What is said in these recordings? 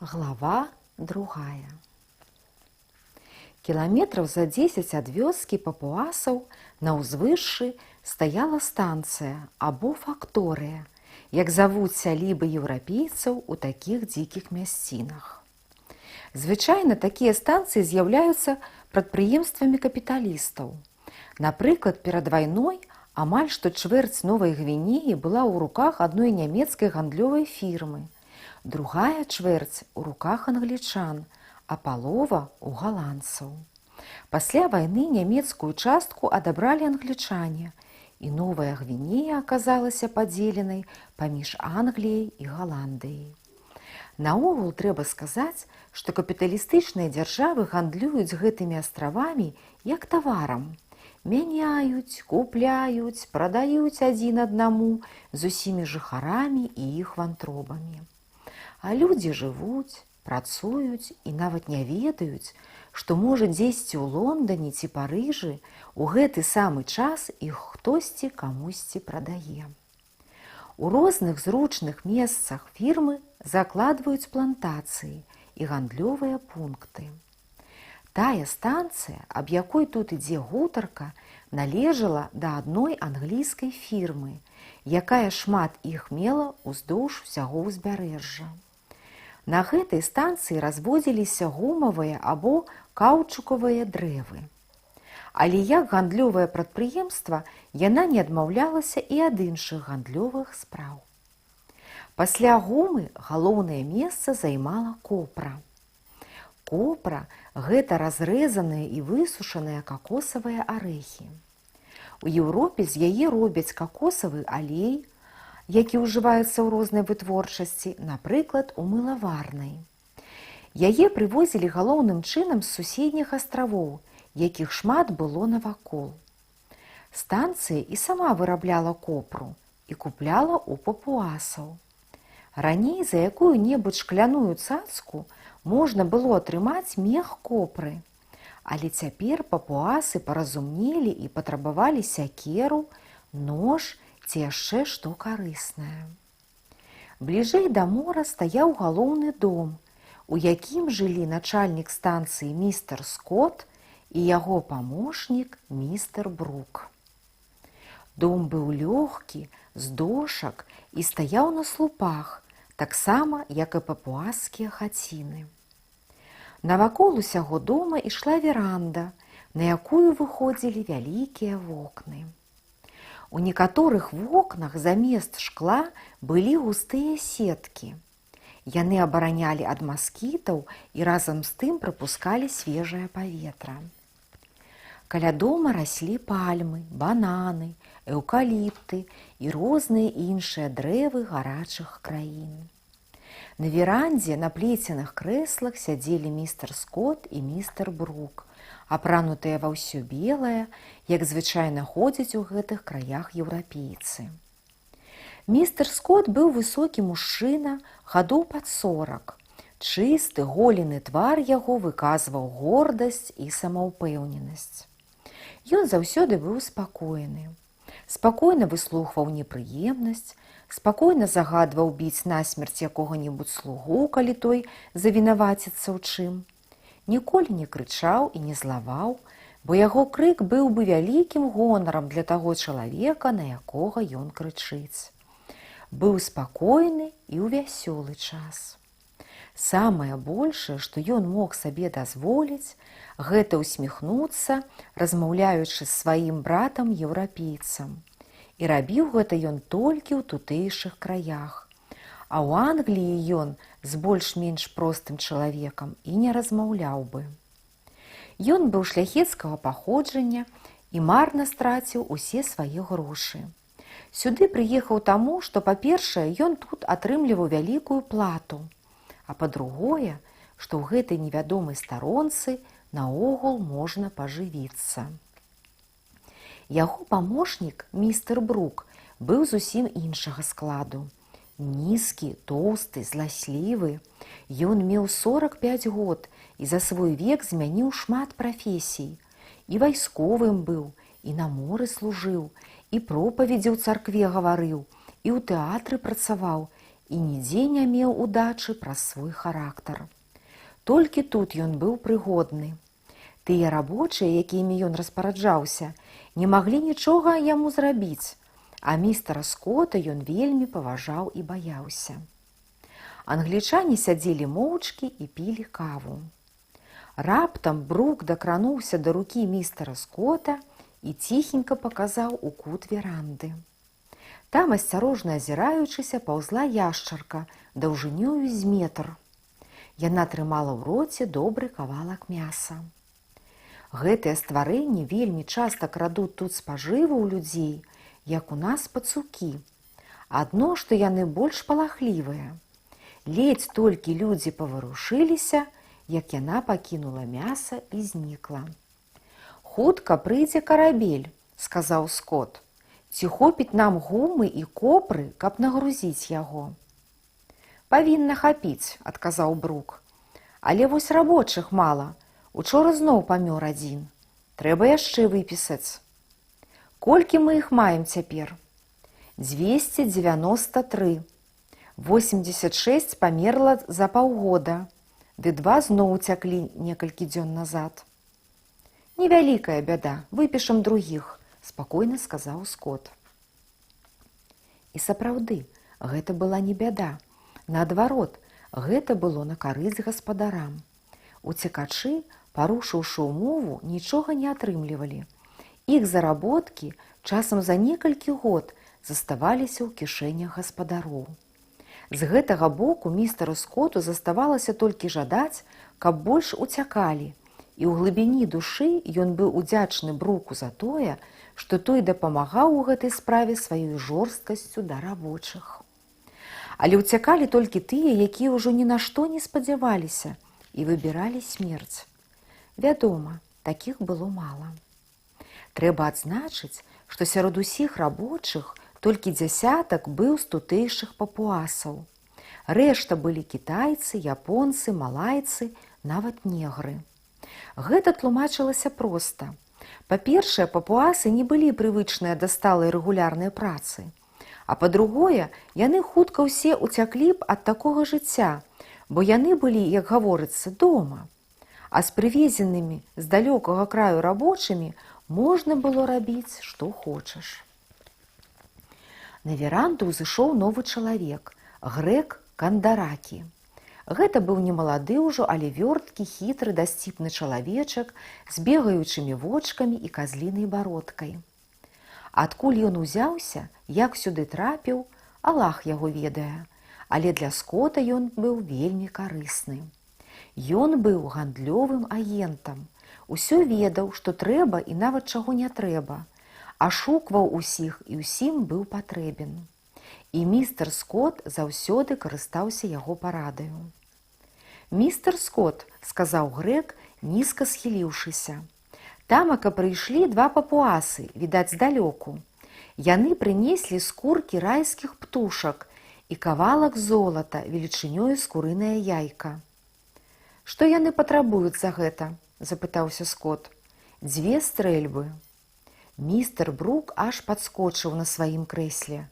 Глава 2. Кіламетраў за 10 ад вёскі папуасаў на ўзвышшы стаяла станцыя або факторыя, як завуць сялібы еўрапейцаў у такіх дзікіх мясцінах. Звычайна такія станцыі з'яўляюцца прадпрыемствамі капіталістаў. Напрыклад, перад вайной амаль што чвэрць Новай Гвінеі была ў руках адной нямецкай гандлёвай фірмы, другая чвэрць у руках англічан, а палова у галандцаў. Пасля вайны нямецкую частку адабралі англічане, і Новая Гвінея аказалася падзеленай паміж Англіяй і Галандыяй. Наогул трэба сказаць, што капіталістычныя дзяржавы гандлююць гэтымі астравамі як таварам. Мяняюць, купляюць, прадаюць адзін аднаму з усімі жыхарамі і іх вантробамі. А людзі жывуць, працуюць і нават не ведаюць, што можа дзесьці ў Лондане ці Парыжы у гэты самы час іх хтосьці камусьці прадае. У розных зручных месцах фірмы закладваюць плантацыі і гандлёвыя пункты. Тая станцыя, аб якой тут ідзе гутарка, належала да адной англійскай фірмы, якая шмат іх мела ўздоўж усяго ўзбярэжжа. На гэтай станцыі разводзіліся гумавыя або каўчукавыя дрэвы. Але як гандлёвае прадпрыемства яна не адмаўлялася і ад іншых гандлёвых спраў. Пасля гумы галоўнае месца займала копра. Копра – гэта разрэзаныя і высушаныя какосавыя арэхі. У Еўропе з яе робяць какосавы алей, які ўжываецца ў рознай вытворчасці, напрыклад, у мылаварнай. Яе прывозілі галоўным чынам з суседніх астравоў, якіх шмат было навакол. Станцыя і сама вырабляла копру і купляла ў папуасаў. Раней за якую-небудзь шкляную цацку можна было атрымаць мех копры, але цяпер папуасы паразумнелі і патрабавалі сякеру, нож ці яшчэ што карыснае. Бліжэй да мора стаяў галоўны дом, у якім жылі начальнік станцыі містер Скотт і яго памочнік містер Брук. Дом быў лёгкі, з дошак і стаяў на слупах, таксама, як і папуаскія хаціны. Навакол усяго дома ішла веранда, на якую выходзілі вялікія вокны. У некаторых вокнах замест шкла былі густыя сеткі. Яны абаранялі ад маскітаў і разам з тым прапускалі свежае паветра. Каля дома раслі пальмы, бананы, эўкаліпты і розныя іншыя дрэвы гарачых краін. На верандзе на плеценых крэслах сядзелі містер Скотт і містер Брук, апранутыя ва ўсё белае, як звычайна ходзяць у гэтых краях еўрапейцы. Містер Скотт быў высокі мужчына, гадоў пад 40. Чысты, голены твар яго выказваў гордасць і самаўпэўненасць. Ён заўсёды быў спакойны. Спакойна выслухваў непрыемнасць, спакойна загадваў біць насмерць якога-небудзь слугу, калі той завінаваціцца ў чым. Ніколі не крычаў і не злаваў, бо яго крык быў бы вялікім гонарам для таго чалавека, на якога ён крычыць. Быў спакойны і ў вясёлы час. Самае большае, што ён мог сабе дазволіць, гэта ўсміхнуцца, размаўляючы з сваім братам-еўрапейцам. І рабіў гэта ён толькі ў тутэйшых краях. А ў Англіі ён з больш-менш простым чалавекам і не размаўляў бы. Ён быў шляхецкага паходжання і марна страціў усе свае грошы. Сюды прыехаў таму, што, па-першае, ён тут атрымліваў вялікую плату, а па-другое, што ў гэтай невядомай старонцы наогул можна пажывіцца. Яго памочнік, містер Брук, быў зусім іншага складу. Нізкі, тоўсты, зласлівы. Ён меў 45 год і за свой век змяніў шмат прафесій. І вайсковым быў, і на моры служыў, і пропаведзі ў царкве гаварыў, і ў тэатры працаваў, і нідзе не меў удачы праз свой характар. Толькі тут ён быў прыгодны. Тыя рабочыя, якімі ён распараджаўся, не маглі нічога яму зрабіць, а містера Скота ён вельмі паважаў і баяўся. Англічане сядзелі моўчкі і пілі каву. Раптам Брук дакрануўся да рукі містера Скота і ціхенька паказаў у кут веранды. Там, асцярожна азіраючыся, паўзла яшчарка даўжынёю з метр. Яна трымала ў роце добры кавалак мяса. Гэтыя стварэнні вельмі часта крадуць тут спажыву ў людзей, як у нас пацукі. Адно, што яны больш палахлівыя. Ледзь толькі людзі паварушыліся, як яна пакінула мяса і знікла. «Хутка прыйдзе карабель», – сказаў Скот. «Ці хопіць нам гумы і копры, каб нагрузіць яго?» «Павінна хапіць», – адказаў Брук. «Але вось рабочых мала. Учора зноў памёр адзін. Трэба яшчэ выпісаць». «Колькі мы іх маем цяпер?» «293. 86 памерла за паўгода, ды 2 зноў уцяклі некалькі дзён назад». «Невялікая бяда, выпішам другіх», – спакойна сказаў Скот. І сапраўды, гэта была не бяда. Наадварот, гэта было на карысць гаспадарам. Уцекачы, парушыўшы ўмову, нічога не атрымлівалі. Іх заработкі часам за некалькі год заставаліся ў кішэнях гаспадароў. З гэтага боку містеру Скоту заставалася толькі жадаць, каб больш уцякалі, і ў глыбіні душы ён быў удзячны Бруку за тое, што той дапамагаў у гэтай справе сваёй жорсткасцю да рабочых. Але ўцякалі толькі тыя, якія ўжо ні на што не спадзяваліся і выбіралі смерць. Вядома, такіх было мала. Трэба адзначыць, што сярод усіх рабочых толькі дзясятак быў з тутэйшых папуасаў. Рэшта былі кітайцы, японцы, малайцы, нават негры. Гэта тлумачылася проста. Па-першае, папуасы не былі прывычныя да сталай рэгулярнай працы. А па-другое, яны хутка ўсе уцяклі б ад такога жыцця, бо яны былі, як гаворыцца, дома. А з прывезенымі з далёкага краю рабочымі можна было рабіць, што хочаш. На веранду ўзышоў новы чалавек, грэк Кандаракі. Гэта быў немалады ўжо, але вёрткі, хітры, дасціпны чалавечак з бегаючымі вочкамі і казлінай бародкай. Адкуль ён узяўся, як сюды трапіў, Аллах яго ведае, але для Скота ён быў вельмі карысны. Ён быў гандлёвым агентам, усё ведаў, што трэба і нават чаго не трэба, ашукваў усіх і ўсім быў патрэбен. І містер Скот заўсёды карыстаўся яго парадаю. «Містер Скот», – сказаў грэк, нізка схіліўшыся. «Тамака прыйшлі 2 папуасы, відаць, здалёку. Яны прынеслі скуркі райскіх птушак і кавалак золата велічынёю з курынае яйка». «Што яны патрабуюць за гэта?» – запытаўся Скот. «2 стрэльбы». Містер Брук аж падскочыў на сваім крэсле.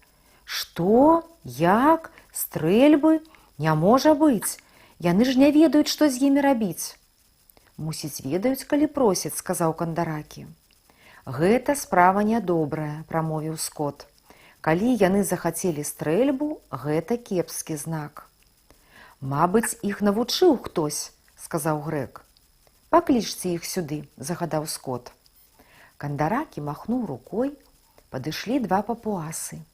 «Што? Як? Стрэльбы? Не можа быць! Яны ж не ведаюць, што з імі рабіць». «Мусіць, ведаюць, калі просяць», – сказаў Кандаракі. «Гэта справа нядобрая», – прамовіў Скот. «Калі яны захацелі стрэльбу, гэта кепскі знак». «Мабыць, іх навучыў хтось», – сказаў грэк. «Паклічце іх сюды», – загадаў Скот. Кандаракі махнуў рукой, падышлі 2 папуасы.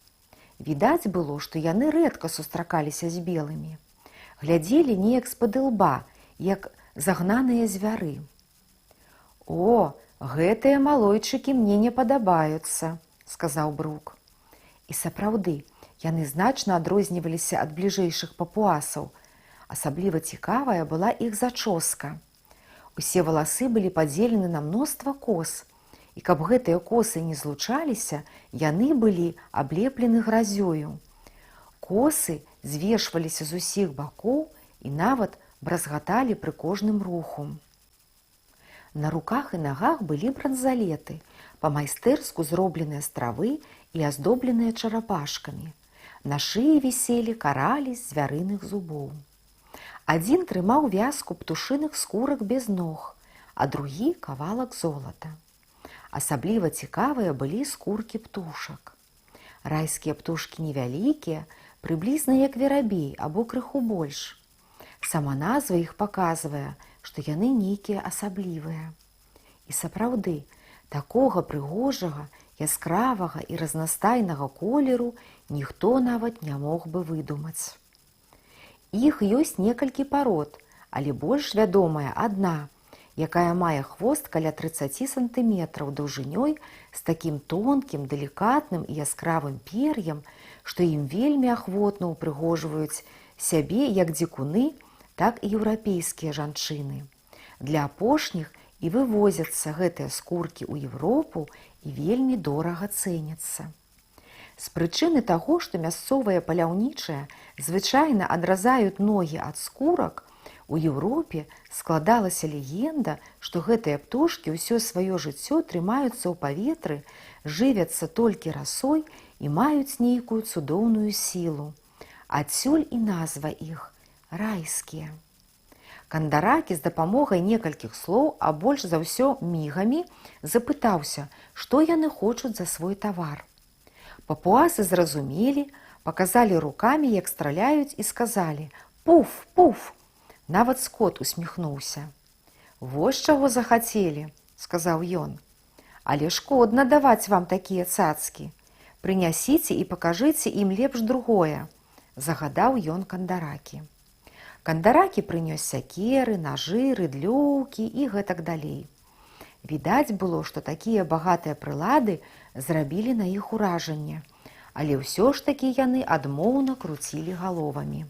Відаць было, што яны рэдка сустракаліся з белымі. Глядзелі неяк з-пад ілба, як загнаныя звяры. «О, гэтыя малойчыкі мне не падабаюцца», – сказаў Брук. І сапраўды, яны значна адрозніваліся ад бліжэйшых папуасаў. Асабліва цікавая была іх зачоска. Усе валасы былі падзелены на мноства кос, і каб гэтыя косы не злучаліся, яны былі аблеплены гразёю. Косы звешваліся з усіх бакоў і нават бразгаталі пры кожным руху. На руках і нагах былі бранзалеты, па-майстэрску зробленыя з травы і аздобленыя чарапашкамі. На шыі віселі каралі з звярыных зубоў. Адзін трымаў вязку птушыных скурак без ног, а другі кавалак золата. Асабліва цікавыя былі скуркі птушак. Райскія птушкі невялікія, прыблізна як верабей або крыху больш. Сама назва іх паказвае, што яны нейкія асаблівыя. І сапраўды, такога прыгожага, яскравага і разнастайнага колеру ніхто нават не мог бы выдумаць. Іх ёсць некалькі парод, але больш вядомая адна, якая мае хвост каля 30 сантыметраў даўжынёй з такім тонкім, далікатным і яскравым пер'ем, што ім вельмі ахвотна ўпрыгожваюць сябе як дзікуны, так і еўрапейскія жанчыны. Для апошніх і вывозяцца гэтыя скуркі ў Еўропу і вельмі дорага цэняцца. З прычыны таго, што мясцовыя паляўнічыя звычайна адразаюць ногі ад скурак, у Еўропе складалася легенда, што гэтыя птушкі ўсё сваё жыццё трымаюцца ў паветры, жывяцца толькі расой і маюць нейкую цудоўную сілу. Адсюль і назва іх райскія. Кандаракі з дапамогай некалькіх слоў, а больш за ўсё мігамі, запытаўся, што яны хочуць за свой тавар. Папуасы зразумелі, паказалі рукамі, як страляюць, і сказалі: «Пуф, пуф!» Нават скот усміхнуўся. «Вось чаго захацелі», – сказаў ён. «Але шкодна даваць вам такія цацкі. Прынясіце і пакажыце ім лепш другое», – загадаў ён кандаракі. Кандаракі прынёс сякеры, нажы, рыдлёўкі і гэтак далей. Відаць было, што такія багатыя прылады зрабілі на іх уражанне, але ўсё ж такі яны адмоўна круцілі галовамі.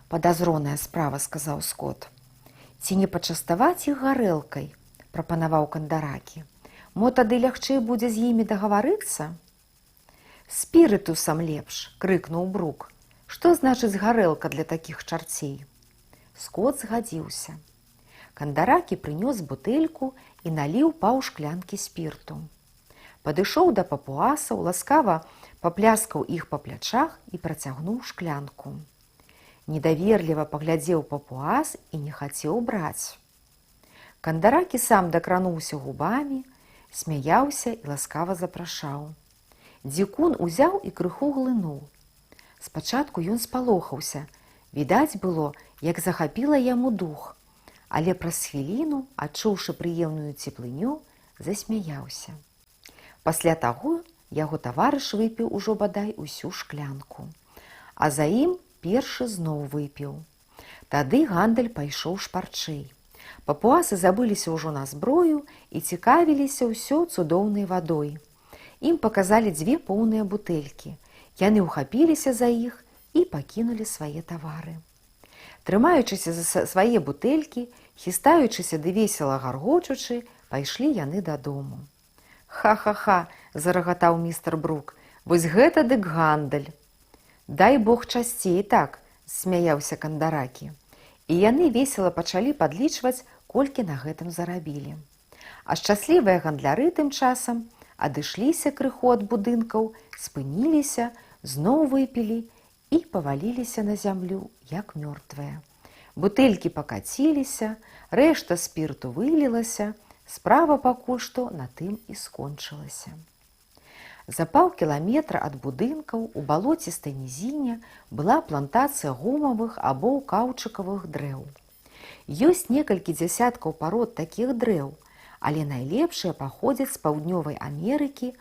«Падазроная справа», – сказаў скот. «Ці не пачаставаць іх гарэлкай?» – прапанаваў кандаракі. «Мо тады лягчэй будзе з імі дагаварыцца?» «Спірытусам лепш!» – крыкнуў Брук. «Што значыць гарэлка для такіх чарцей?» Скот згадзіўся. Кандаракі прынёс бутэльку і наліў паўшклянкі спірту. Падышоў да папуасаў, ласкава папляскаў іх па плячах і працягнуў шклянку. Недаверліва паглядзеў папуас і не хацеў браць. Кандаракі сам дакрануўся губамі, смяяўся і ласкава запрашаў. Дзікун узяў і крыху глынуў. Спачатку ён спалохаўся. Відаць было, як захапіла яму дух, але праз хвіліну, адчуўшы прыемную цеплыню, засмяяўся. Пасля таго яго таварыш выпіў ужо бадай усю шклянку, а за ім першы зноў выпіў. Тады гандаль пайшоў шпарчэй. Папуасы забыліся ўжо на зброю і цікавіліся ўсё цудоўнай вадой. Ім паказалі 2 поўныя бутэлькі. Яны ўхапіліся за іх і пакінулі свае тавары. Трымаючыся за свае бутэлькі, хістаючыся ды весела гаргочучы, пайшлі яны дадому. «Ха-ха-ха!» – зарагатаў містер Брук. «Вось гэта дык гандаль!» «Дай Бог часцей так!» – смяяўся кандаракі. І яны весела пачалі падлічваць, колькі на гэтым зарабілі. А шчаслівыя гандляры тым часам адышліся крыху ад будынкаў, спыніліся, зноў выпілі і паваліліся на зямлю, як мёртвыя. Бутэлькі пакаціліся, рэшта спірту вылілася, справа пакуль што на тым і скончылася. За паўкіламетра ад будынкаў у балоцістай нізіне была плантацыя гумавых або каўчыкавых дрэў. Ёсць некалькі дзясяткаў парод такіх дрэў, але найлепшыя паходзяць з паўднёвай Амерыкі,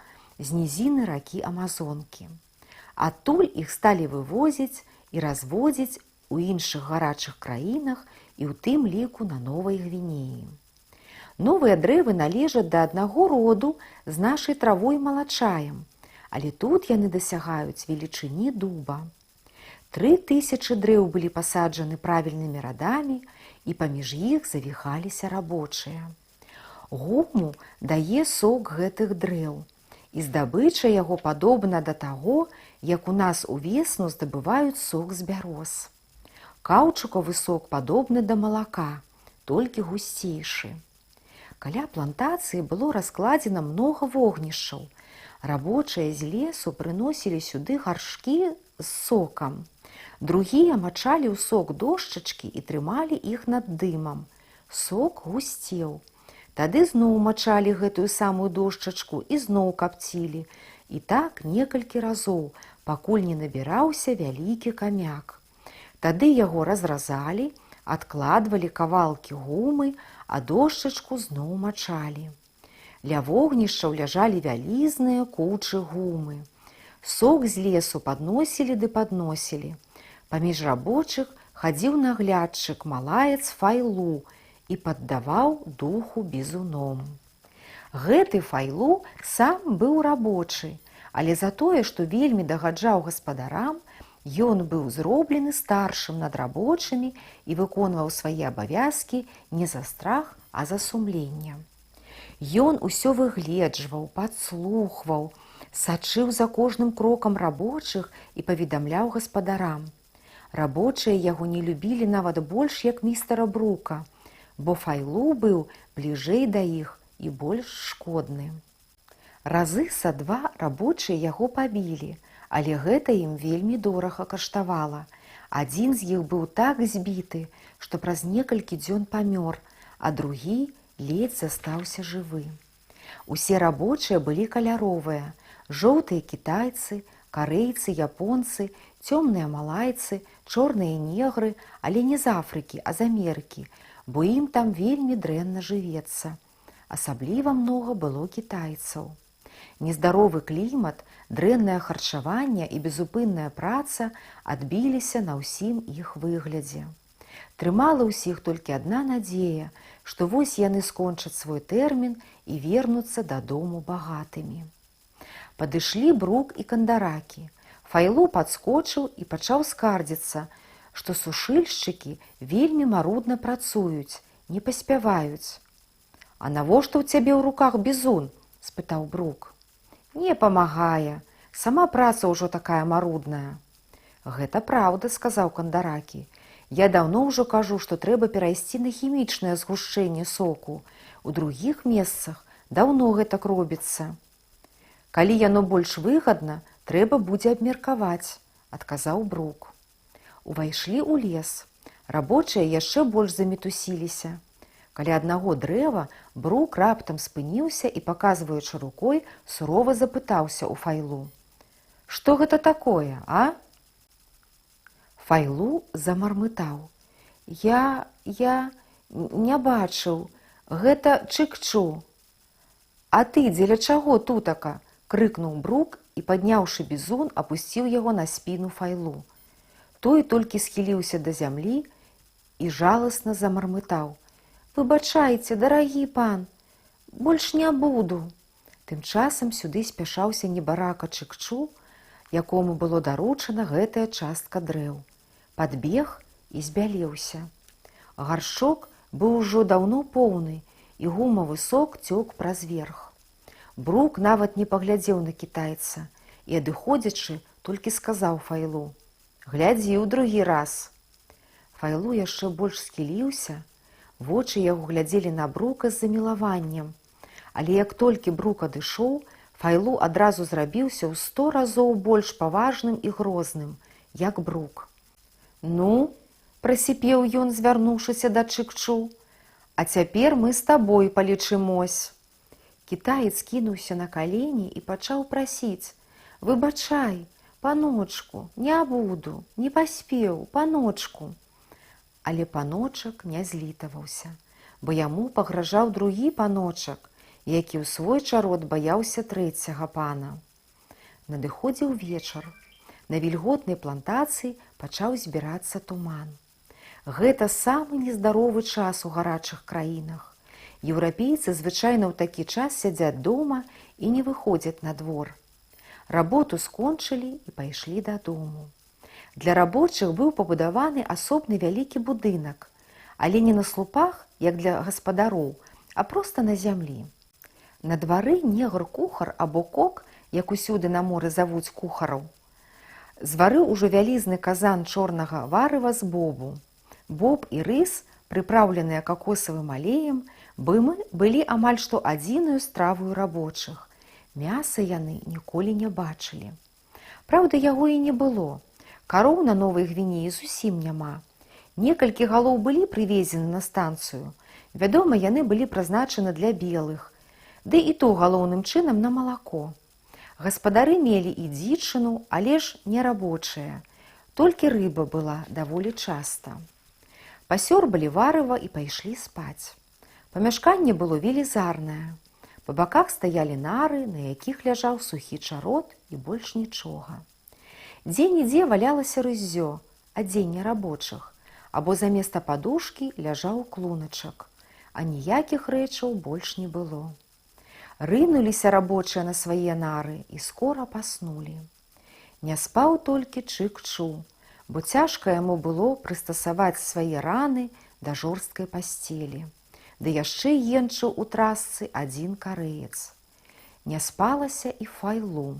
з нізіны ракі Амазонкі. Адтуль іх сталі вывозіць і разводзіць у іншых гарачых краінах і ў тым ліку на Новай Гвінеі. Новыя дрэвы належаць да аднаго роду з нашай травой малачаем, але тут яны дасягаюць велічыні дуба. 3000 дрэў былі пасаджаны правільнымі радамі, і паміж іх завіхаліся рабочыя. Гуму дае сок гэтых дрэў, і здабыча яго падобна да таго, як у нас увесну здабываюць сок з бяроз. Каўчукавы сок падобны да малака, толькі гусцейшы. Каля плантацыі было раскладзена многа вогнішчаў. Рабочыя з лесу прыносілі сюды гаршкі з сокам. Другія мачалі ў сок дошчачкі і трымалі іх над дымам. Сок гусцеў. Тады зноў мачалі гэтую самую дошчачку і зноў капцілі. І так некалькі разоў, пакуль не набіраўся вялікі камяк. Тады яго разразалі, адкладвалі кавалкі гумы, а дошчачку зноў мачалі. Ля вогнішчаў ляжалі вялізныя кучы гумы. Сок з лесу падносілі ды падносілі. Паміж рабочых хадзіў наглядчык, малаец Файлу, і паддаваў духу бізуном. Гэты Файлу сам быў рабочы, але за тое, што вельмі дагаджаў гаспадарам, ён быў зроблены старшым над рабочымі і выконваў свае абавязкі не за страх, а за сумленне. Ён усё выгледжваў, падслухваў, сачыў за кожным крокам рабочых і паведамляў гаспадарам. Рабочыя яго не любілі нават больш, як містера Брука, бо Файлу быў бліжэй да іх і больш шкодны. Разы са два рабочыя яго пабілі, але гэта ім вельмі дорага каштавала. Адзін з іх быў так збіты, што праз некалькі дзён памёр, а другі ледзь застаўся жывы. Усе рабочыя былі каляровыя: жоўтыя кітайцы, карэйцы, японцы, цёмныя малайцы, чорныя негры, але не з Афрыкі, а з Амерыкі, бо ім там вельмі дрэнна жывецца. Асабліва многа было кітайцаў. Нездаровы клімат, дрэннае харчаванне і безупынная праца адбіліся на ўсім іх выглядзе. Трымала ўсіх толькі адна надзея, што вось яны скончаць свой тэрмін і вернуцца дадому багатымі. Падышлі Брук і Кандаракі. Файлу падскочыў і пачаў скардзіцца, што сушыльшчыкі вельмі марудна працуюць, не паспяваюць. «А навошта ў цябе ў руках бізун?» – спытаў Брук. «Не памагае, сама праца ўжо такая марудная». «Гэта праўда», – сказаў Кандаракі. «Я даўно ўжо кажу, што трэба перайсці на хімічнае згушчэнне соку. У другіх месцах даўно гэтак робіцца». «Калі яно больш выгадна, трэба будзе абмеркаваць», – адказаў Брук. Увайшлі ў лес. Рабочыя яшчэ больш замітусіліся. Каля аднаго дрэва Брук раптам спыніўся і, паказваючы рукой, сурова запытаўся ў Файлу: «Што гэта такое, а?» Файлу замармытаў: Я не бачыў, гэта Чык-Чу». «А ты дзеля чаго тутака?» – крыкнуў Брук і, падняўшы бізун, апусціў яго на спіну Файлу. Той толькі схіліўся да зямлі і жаласна замармытаў: «Выбачайце, дарагі пан, больш не буду». Тым часам сюды спяшаўся небарака Чык-Чу, якому было даручана гэтая частка дрэў. Падбег і збялеўся. Гаршчок быў ужо даўно поўны, і гумавы сок цёк праз верх. Брук нават не паглядзеў на кітайца і, адыходзячы, толькі сказаў Файлу: «Глядзі ў другі раз». Файлу яшчэ больш схіліўся, вочы яго глядзелі на Брука з замілаваннем. Але як толькі Брук адышоў, Файлу адразу зрабіўся ў 100 разоў больш паважным і грозным, як Брук. «Ну, – прасіпеў ён, звярнуўшыся да Чык-Чу, – а цяпер мы з табой палічымось». Кітаец кінуўся на калені і пачаў прасіць: «Выбачай, паночку, не буду, не паспеў, паночку». Але паночак не злітаваўся, бо яму пагражаў другі паночак, які ў свой чарод баяўся трэцяга пана. Надыходзіў вечар. На вільготнай плантацыі пачаў збірацца туман. Гэта самы нездаровы час у гарачых краінах. Еўрапейцы звычайна ў такі час сядзяць дома і не выходзяць на двор. Работу скончылі і пайшлі дадому. Для рабочых быў пабудаваны асобны вялікі будынак, але не на слупах, як для гаспадароў, а проста на зямлі. На двары негр-кухар або кок, як усюды на моры завуць кухараў, зварыў ужо вялізны казан чорнага варыва з бобу. Боб і рыс, прыпраўленыя какосавым алеем, былі амаль што адзіную стравою рабочых. Мяса яны ніколі не бачылі. Праўда, яго і не было. Кароў на Новай Гвінеі зусім няма. Некалькі галоў былі прывезены на станцыю. Вядома, яны былі прызначаны для белых, ды і то галоўным чынам на малако. Гаспадары мелі і дзічыну, але ж не рабочая. Толькі рыба была даволі часта. Пасёрбалі варыва і пайшлі спаць. Памяшканне было велізарнае. Па баках стаялі нары, на якіх ляжаў сухі чарот і больш нічога. Дзе-нідзе валялася рыззё, адзенне рабочых, або заместа падушкі ляжаў клуначак, а ніякіх рэчаў больш не было. Рынуліся рабочыя на свае нары і скора паснулі. Не спаў толькі Чык-Чу, бо цяжка яму было прыстасаваць свае раны да жорсткай пасцелі. Ды яшчэ енчыў у трасцы адзін карэец. Не спалася і Файлу.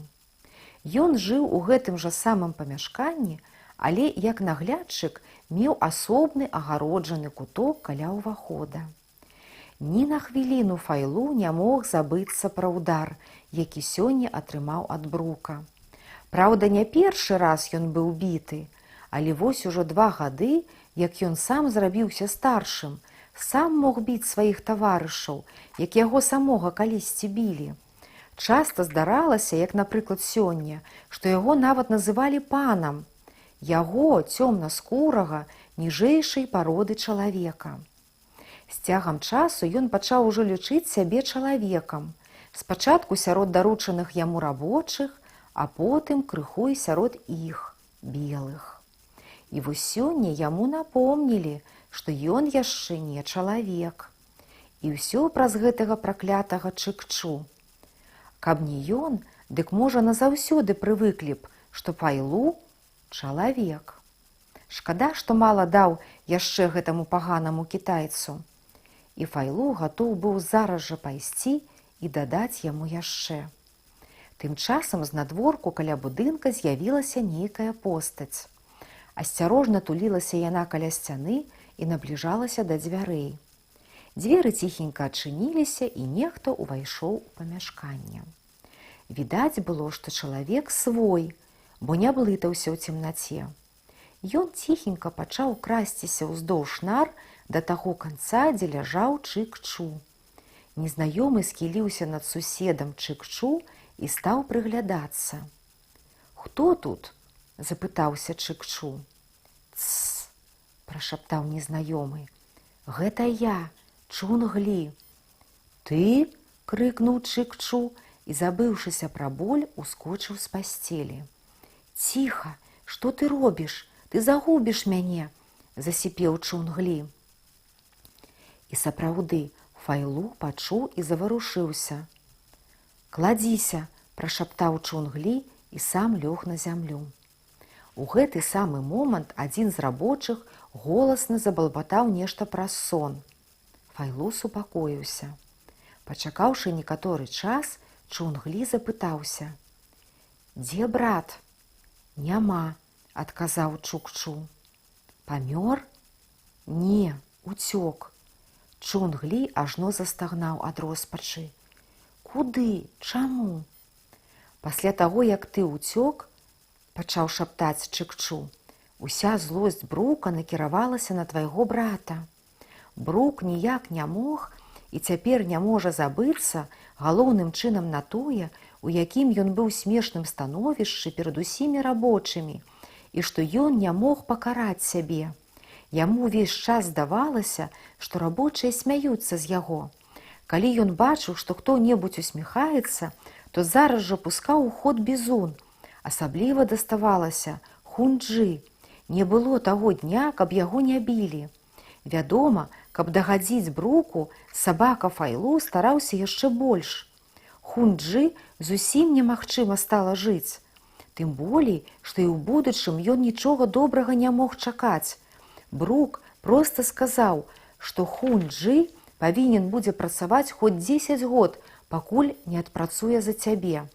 Ён жыў у гэтым жа самым памяшканні, але як наглядчык меў асобны агароджаны куток каля ўвахода. Ні на хвіліну Файлу не мог забыцца пра ўдар, які сёння атрымаў ад Брука. Праўда, не першы раз ён быў біты, але вось ужо 2 гады, як ён сам зрабіўся старшым, сам мог біць сваіх таварышаў, як яго самога калісьці білі. Часта здаралася, як, напрыклад, сёння, што яго нават называлі панам. Яго, цёмнаскурага, ніжэйшай пароды чалавека. З цягам часу ён пачаў ужо лічыць сябе чалавекам. Спачатку сярод даручаных яму рабочых, а потым крыху і сярод іх, белых. І вось сёння яму напомнілі, што ён яшчэ не чалавек. І ўсё праз гэтага праклятага Чык-Чу. Каб не ён, дык можа назаўсёды прывыклі б, што Файлу чалавек. Шкада, што мала даў яшчэ гэтаму паганаму кітайцу. І Файлу гатоў быў зараз жа пайсці і дадаць яму яшчэ. Тым часам знадворку каля будынка з'явілася нейкая постаць. Асцярожна тулілася яна каля сцяны і набліжалася да дзвярэй. Дзверы ціхенька адчыніліся, і нехта ўвайшоў у памяшканне. Відаць было, што чалавек свой, бо не блытаўся ў цемнаце. Ён ціхенька пачаў красціся ўздоўж нар да таго канца, дзе ляжаў Чык-Чу. Незнаёмы схіліўся над суседам Чык-Чу і стаў прыглядацца. «Хто тут?» – запытаўся Чык-Чу. «Тсс!» – прашаптаў незнаёмы. «Гэта я, Чун-Глі». «Ты?» – крыкнуў Чык-Чу і, забыўшыся пра боль, ускочыў з пасцелі. «Ціха! Што ты робіш? Ты загубіш мяне!» – засіпеў Чун-Глі. І сапраўды, Файлу пачуў і заварушыўся. «Кладзіся!» – прашаптаў Чун-Глі і сам лёг на зямлю. У гэты самы момант адзін з рабочых голасна забалбатаў нешта праз сон. Файлу супакоіўся. Пачакаўшы некаторы час, Чун-Глі запытаўся. «Дзе брат?» «Няма», – адказаў Чук-Чу. «Памёр?» «Не, уцёк». Чун-Глі ажно застагнаў ад роспачы. «Куды? Чаму?» «Пасля таго, як ты ўцёк, – пачаў шаптаць Чык-Чу, – уся злосць Брука накіравалася на твайго брата. Брук ніяк не мог і цяпер не можа забыцца галоўным чынам на тое, у якім ён быў смешным становішчы перад усімі рабочымі, і што ён не мог пакараць сябе. Яму ўвесь час здавалася, што рабочыя смяюцца з яго. Калі ён бачыў, што хто-небудзь усміхаецца, то зараз жа пускаў у ход бізун. Асабліва даставалася Хунджы. Не было таго дня, каб яго не білі. Вядома, каб дагадзіць Бруку, сабака Файлу стараўся яшчэ больш. Хунджы зусім немагчыма стала жыць. Тым болей, што і ў будучым ён нічога добрага не мог чакаць. Брук проста сказаў, што Хунджы павінен будзе працаваць хоць 10 год, пакуль не адпрацуе за цябе.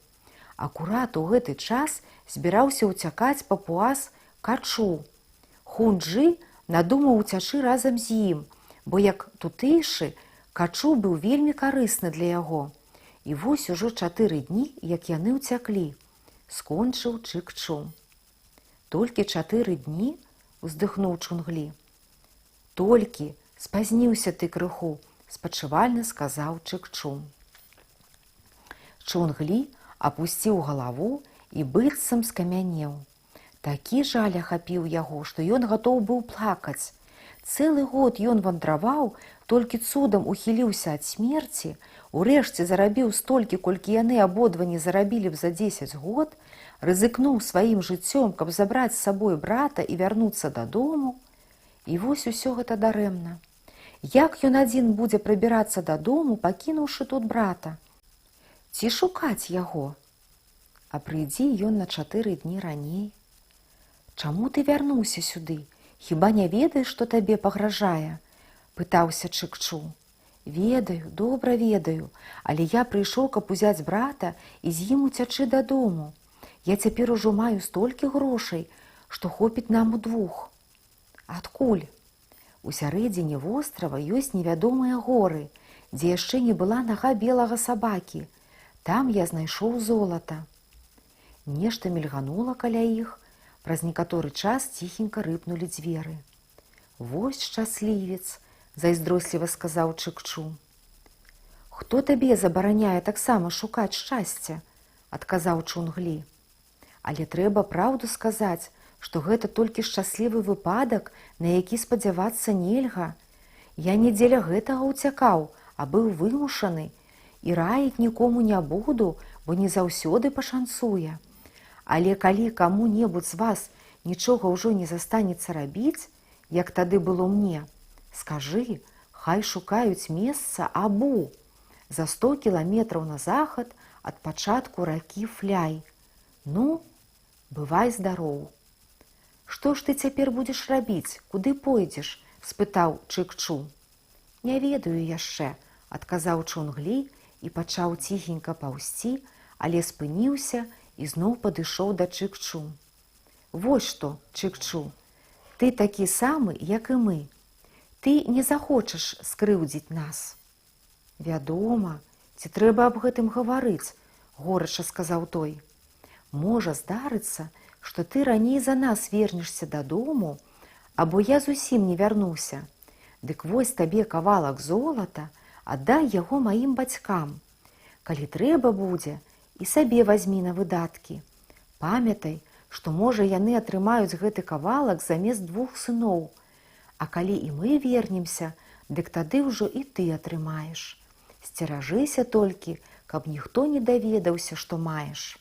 Акурат у гэты час збіраўся ўцякаць папуас Качу. Хунджы надумаў уцячы разам з ім, бо як тутэйшы Качу быў вельмі карысны для яго. І вось ужо 4 дні, як яны ўцяклі, скончыў Чык-Чу. Толькі 4 дні, уздыхнуў Чунглі. Толькі, спазніўся ты крыху, спачувальна сказаў Чык-Чу. Чунглі апусціў галаву і быццам скамянеў. Такі жаль ахапіў яго, што ён гатоў быў плакаць. Цэлы год ён вандраваў, толькі цудам ухіліўся ад смерці, урэшце зарабіў столькі, колькі яны абодва не зарабілі б за 10 год, рызыкнуў сваім жыццём, каб забраць з сабой брата і вярнуцца дадому. І вось усё гэта дарэмна. Як ён адзін будзе прабірацца дадому, пакінуўшы тут брата? Ці шукаць яго? А прыйдзі ён на 4 дні раней. Чаму ты вярнуўся сюды? Хіба не ведаеш, што табе пагражае? Пытаўся Чык-Чу. Ведаю, добра ведаю, але я прыйшоў, каб узяць брата і з ім уцячы дадому. Я цяпер ужо маю столькі грошай, што хопіць нам удвух. Адкуль? У сярэдзіне вострава ёсць невядомыя горы, дзе яшчэ не была нага белага сабакі. Там я знайшоў золата. Нешта мільганула каля іх, праз некаторы час ціхенька рыпнулі дзверы. Вось шчаслівец, зайздросліва сказаў Чык-Чу. Хто табе забараняе таксама шукаць шчасця? Адказаў Чунглі. Але трэба праўду сказаць, што гэта толькі шчаслівы выпадак, на які спадзявацца нельга. Я не дзеля гэтага ўцякаў, а быў вымушаны, і раіць нікому не буду, бо не заўсёды пашанцуе. Але калі каму-небудзь з вас нічога ўжо не застанецца рабіць, як тады было мне, скажы, хай шукаюць месца Абу за 100 кіламетраў на захад ад пачатку ракі Фляй. Ну, бывай здароў. Што ж ты цяпер будзеш рабіць? Куды пойдзеш? Спытаў Чык-Чу. Не ведаю яшчэ, адказаў Чунглі і пачаў ціхенька паўзці, але спыніўся і зноў падышоў да Чык-Чу. Вось што, Чык-Чу, ты такі самы, як і мы. Ты не захочаш скрыўдзіць нас. Вядома, ці трэба аб гэтым гаварыць, горача сказаў той. Можа здарыцца, што ты раней за нас вернешся дадому, або я зусім не вярнуся. Дык вось табе кавалак золата, аддай яго маім бацькам. Калі трэба будзе, і сабе вазьмі на выдаткі. Памятай, што, можа, яны атрымаюць гэты кавалак замест 2 сыноў. А калі і мы вернемся, дык тады ўжо і ты атрымаеш. Сцеражыся толькі, каб ніхто не даведаўся, што маеш.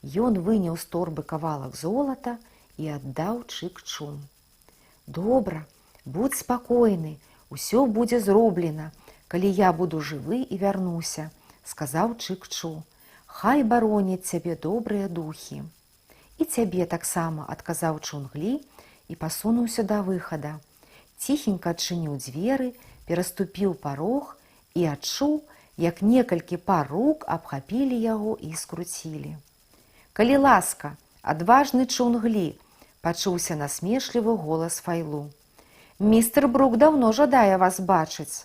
Ён выняў з торбы кавалак золата і аддаў Чык-Чу. Добра, будзь спакойны, усё будзе зроблена, калі я буду жывы і вярнуся, сказаў Чык-Чу. Хай бароняць цябе добрыя духі. І цябе таксама, адказаў Чунглі і пасунуўся да выхада. Ціхенька адчыніў дзверы, пераступіў парог і адчуў, як некалькі пар рук абхапілі яго і скруцілі. Калі ласка, адважны Чунглі, пачуўся насмешлівы голас Файлу. Містер Брук даўно жадае вас бачыць.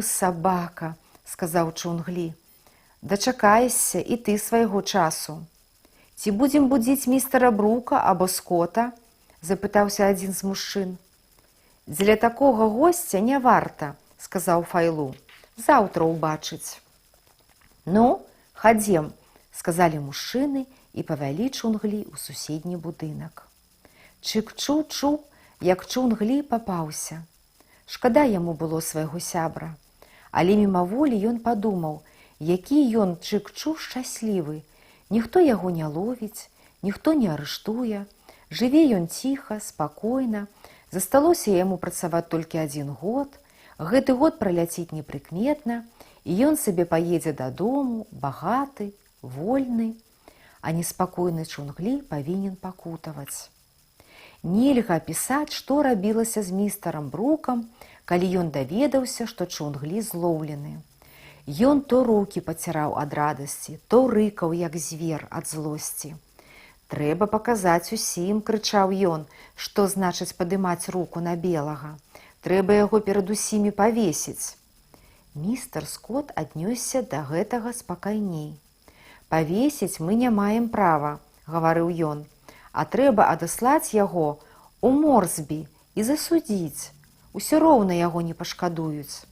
Сабака, сказаў Чунглі. Дачакаешся і ты свайго часу. Ці будзем будзіць містера Брука або Скота? Запытаўся адзін з мужчын. Дзеля такога госця не варта, сказаў Файлу. Заўтра ўбачыць. Ну, хадзем, сказалі мужчыны і павялі Чунглі ў суседні будынак. Чык-Чу чуў, як Чунглі папаўся. Шкада яму было свайго сябра. Але мімаволі ён падумаў, які ён Чык-Чу шчаслівы. Ніхто яго не ловіць, ніхто не арыштуе. Жыве ён ціха, спакойна. Засталося яму працаваць толькі 1 год. Гэты год праляціць непрыкметна, і ён сабе паедзе дадому, багаты, вольны. А неспакойны Чунглі павінен пакутаваць. Нельга апісаць, што рабілася з містарам Брукам, калі ён даведаўся, што Чунглі злоўлены. Ён то рукі паціраў ад радасці, то рыкаў, як звер ад злосці. «Трэба паказаць усім», – крычаў ён, – «што значыць падымаць руку на белага. Трэба яго перад усімі павесіць». Містер Скот аднёсся да гэтага спакайней. «Павесіць мы не маем права», – гаварыў ён, «а трэба адаслаць яго ў Морсбі і засудзіць. Усё роўна яго не пашкадуюць».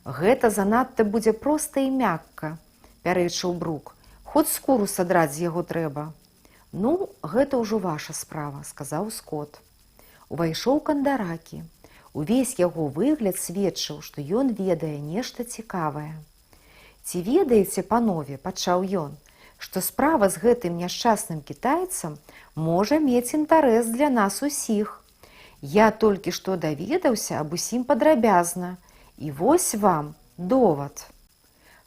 «Гэта занадта будзе проста і мякка», – пярэчыў Брук. «Хоць скуру садраць з яго трэба». «Ну, гэта ўжо ваша справа», – сказаў Скот. Увайшоў Кандаракі. Увесь яго выгляд сведчыў, што ён ведае нешта цікавае. «Ці ведаеце, панове, – пачаў ён, – што справа з гэтым няшчасным кітайцам можа мець інтарэс для нас усіх. Я толькі што даведаўся аб усім падрабязна, і вось вам довад».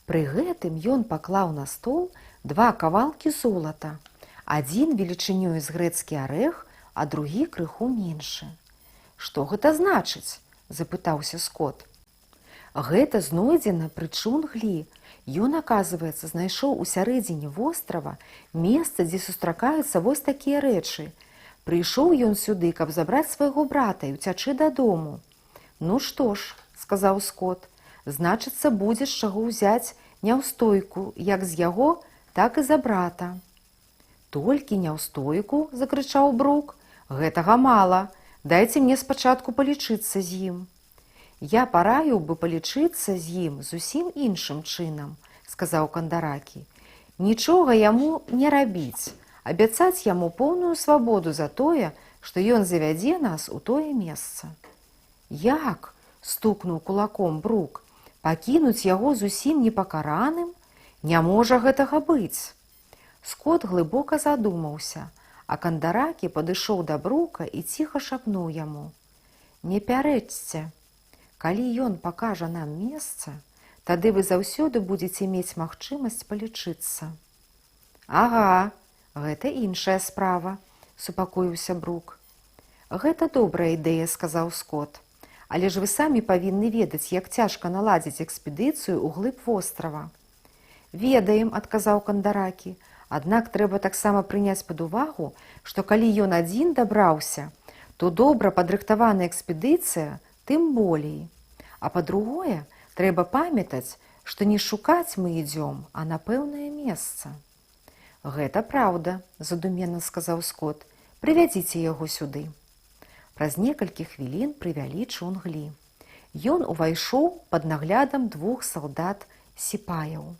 Пры гэтым ён паклаў на стол 2 кавалкі золата, адзін велічынёю з грэцкі арэх, а другі крыху меншы. «Што гэта значыць?» – запытаўся Скот. «Гэта знойдзена пры Чунглі. Ён, аказваецца, знайшоў у сярэдзіне вострава месца, дзе сустракаюцца вось такія рэчы. Прыйшоў ён сюды, каб забраць свайго брата і ўцячы дадому». «Ну што ж», – сказаў Скот, – «значыцца, будзе з чаго ўзяць няўстойку як з яго, так і за брата». «Толькі няўстойку?» – закрычаў Брук. «Гэтага мала. Дайце мне спачатку палічыцца з ім». «Я параіў бы палічыцца з ім зусім іншым чынам», – сказаў Кандаракі. «Нічога яму не рабіць, абяцаць яму поўную свабоду за тое, што ён завядзе нас у тое месца». «Як?» – стукнуў кулаком Брук. «Пакінуць яго зусім непакараным? Не можа гэтага быць». Скот глыбока задумаўся, а Кандаракі падышоў да Брука і ціха шапнуў яму: «Не пярэчце. Калі ён пакажа нам месца, тады вы заўсёды будзеце мець магчымасць палічыцца». «Ага, гэта іншая справа», – супакоіўся Брук. «Гэта добрая ідэя», – сказаў Скот. «Але ж вы самі павінны ведаць, як цяжка наладзіць экспедыцыю ў глыб вострава». «Ведаем», – адказаў Кандаракі. «Аднак трэба таксама прыняць пад увагу, што калі ён адзін дабраўся, то добра падрыхтаваная экспедыцыя тым болей. А па-другое, трэба памятаць, што не шукаць мы ідзём, а на пэўнае месца». «Гэта праўда», – задуменна сказаў Скот. «Прывядзіце яго сюды». Праз некалькі хвілін прывялі Чунглі. Ён увайшоў пад наглядам 2 салдат-сіпаяў.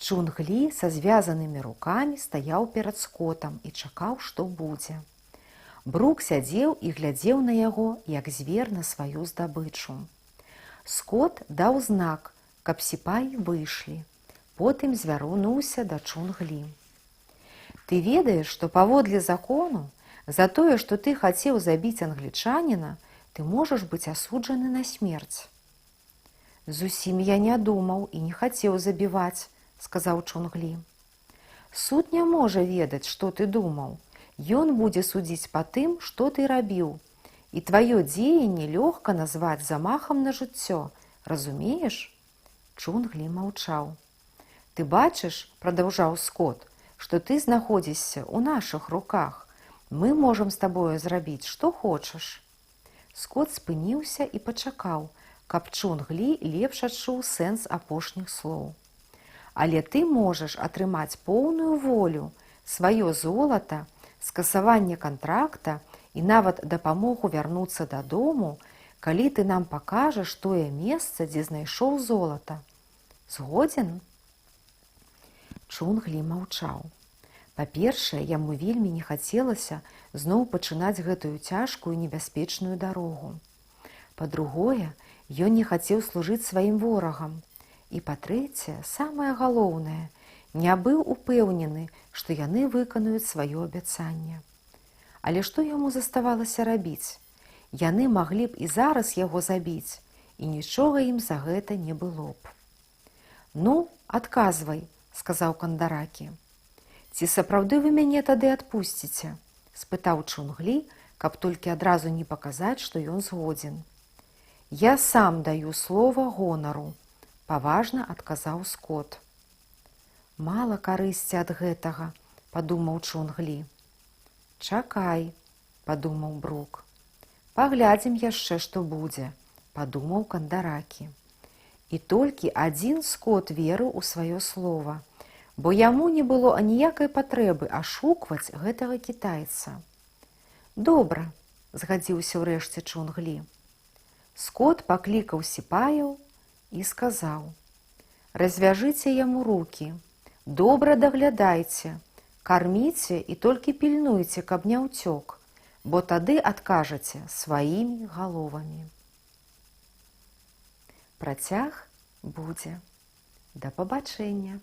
Чунглі са звязанымі рукамі стаяў перад Скотам і чакаў, што будзе. Брук сядзеў і глядзеў на яго, як звер на сваю здабычу. Скот даў знак, каб сіпаі выйшлі. Потым звярнуўся да Чунглі. «Ты ведаеш, што паводле закону, за тое, што ты хацеў забіць англічаніна, ты можаш быць асуджаны на смерць». «Зусім я не думаў і не хацеў забіваць», – сказаў Чунглі. «Суд не можа ведаць, што ты думаў. Ён будзе судзіць па тым, што ты рабіў. І тваё дзеянне лёгка назваць замахам на жыццё. Разумееш?» Чунглі маўчаў. «Ты бачыш, – прадаўжаў Скот, – што ты знаходзішся ў нашых руках. Мы можам з табою зрабіць, што хочаш». Скот спыніўся і пачакаў, каб Чунглі лепш адчуў сэнс апошніх слоў. «Але ты можаш атрымаць поўную волю, сваё золата, скасаванне кантракта і нават дапамогу вярнуцца дадому, калі ты нам пакажаш тое месца, дзе знайшоў золата. Згодзен?» Чунглі маўчаў. Па-першае, яму вельмі не хацелася зноў пачынаць гэтую цяжкую небяспечную дарогу. Па-другое, ён не хацеў служыць сваім ворагам. І па-трэцяе, самае галоўнае, не быў упэўнены, што яны выканаюць сваё абяцанне. Але што яму заставалася рабіць? Яны маглі б і зараз яго забіць, і нічога ім за гэта не было б. «Ну, адказвай», – сказаў Кандаракі. «Ці сапраўды вы мяне тады адпусціце?» – спытаў Чунглі, каб толькі адразу не паказаць, што ён згодзін. «Я сам даю слова гонару», – паважна адказаў Скот. «Мала карысці ад гэтага», – падумаў Чунглі. «Чакай», – падумаў Брук. «Паглядзім яшчэ, што будзе», – падумаў Кандаракі. І толькі адзін скот верыў у сваё слова, бо яму не было аніякай патрэбы ашукваць гэтага кітайца. «Добра», – згадзіўся ўрэшце Чунглі. Скот паклікаў сіпаяў і сказаў: «Развяжыце яму рукі, добра даглядайце, карміце і толькі пільнуйце, каб не ўцёк, бо тады адкажаце сваімі галовамі». Працяг будзе. Да пабачэння!